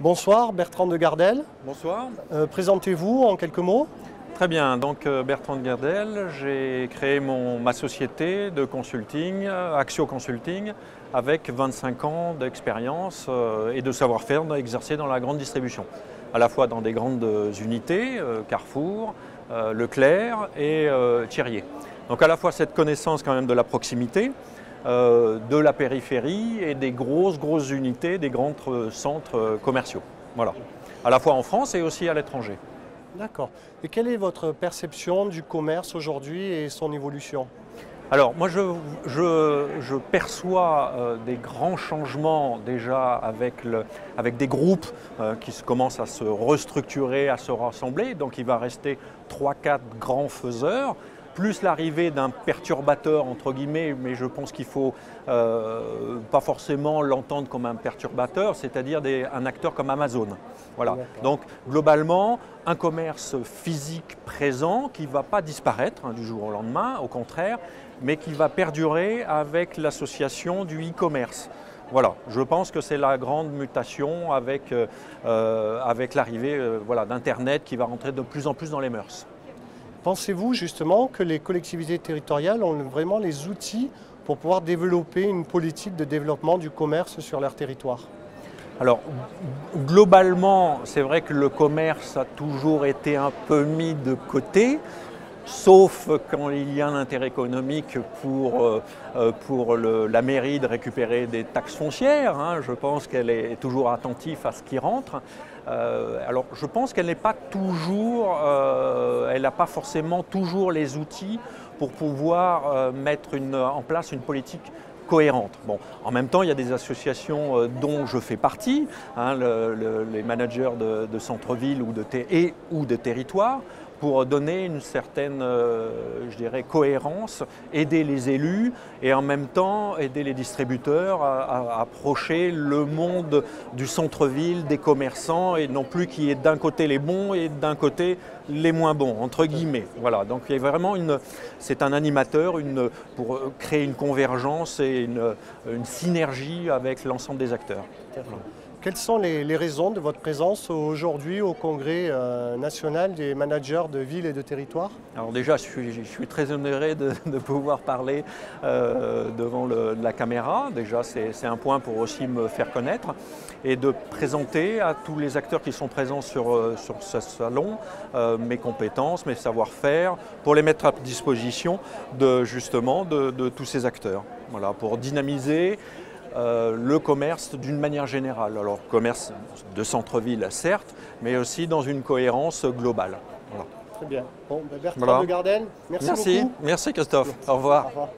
Bonsoir, Bertrand de Gardel. Bonsoir. Présentez-vous en quelques mots. Très bien, donc Bertrand de Gardel, j'ai créé ma société de consulting, Axio Consulting, avec 25 ans d'expérience et de savoir-faire exercé dans la grande distribution, à la fois dans des grandes unités, Carrefour, Leclerc et Thirier. Donc à la fois cette connaissance quand même de la proximité, de la périphérie et des grosses unités, des grands centres commerciaux. Voilà, à la fois en France et aussi à l'étranger. D'accord. Et quelle est votre perception du commerce aujourd'hui et son évolution? Alors moi je perçois des grands changements déjà avec des groupes qui commencent à se restructurer, à se rassembler. Donc il va rester 3-4 grands faiseurs, plus l'arrivée d'un perturbateur entre guillemets, mais je pense qu'il ne faut pas forcément l'entendre comme un perturbateur, c'est-à-dire un acteur comme Amazon. Voilà. Donc globalement, un commerce physique présent qui ne va pas disparaître du jour au lendemain, au contraire, mais qui va perdurer avec l'association du e-commerce. Voilà, je pense que c'est la grande mutation avec l'arrivée d'Internet qui va rentrer de plus en plus dans les mœurs. Pensez-vous justement que les collectivités territoriales ont vraiment les outils pour pouvoir développer une politique de développement du commerce sur leur territoire? Alors, globalement, c'est vrai que le commerce a toujours été un peu mis de côté, sauf quand il y a un intérêt économique pour la mairie de récupérer des taxes foncières. Je pense qu'elle est toujours attentive à ce qui rentre. Alors, je pense qu'elle n'est pas toujours, elle n'a pas forcément toujours les outils pour pouvoir mettre en place une politique cohérente. Bon, en même temps, il y a des associations dont je fais partie, les managers de centre-ville ou de territoire, pour donner une certaine, je dirais, cohérence, aider les élus et en même temps aider les distributeurs à approcher le monde du centre-ville, des commerçants, et non plus qu'il y ait d'un côté les bons et d'un côté les moins bons, entre guillemets. Voilà, donc il y a vraiment c'est un animateur pour créer une convergence et une synergie avec l'ensemble des acteurs. Voilà. Quelles sont les raisons de votre présence aujourd'hui au Congrès national des managers de villes et de territoires? Alors déjà, je suis très honoré de pouvoir parler devant la caméra. Déjà, c'est un point pour aussi me faire connaître et de présenter à tous les acteurs qui sont présents sur ce salon mes compétences, mes savoir-faire, pour les mettre à disposition de tous ces acteurs. Voilà, pour dynamiser le commerce d'une manière générale. Alors commerce de centre-ville certes, mais aussi dans une cohérence globale. Voilà. Très bien. Bon, Bertrand de Gardel, merci beaucoup. Merci Christophe. Au revoir. Au revoir.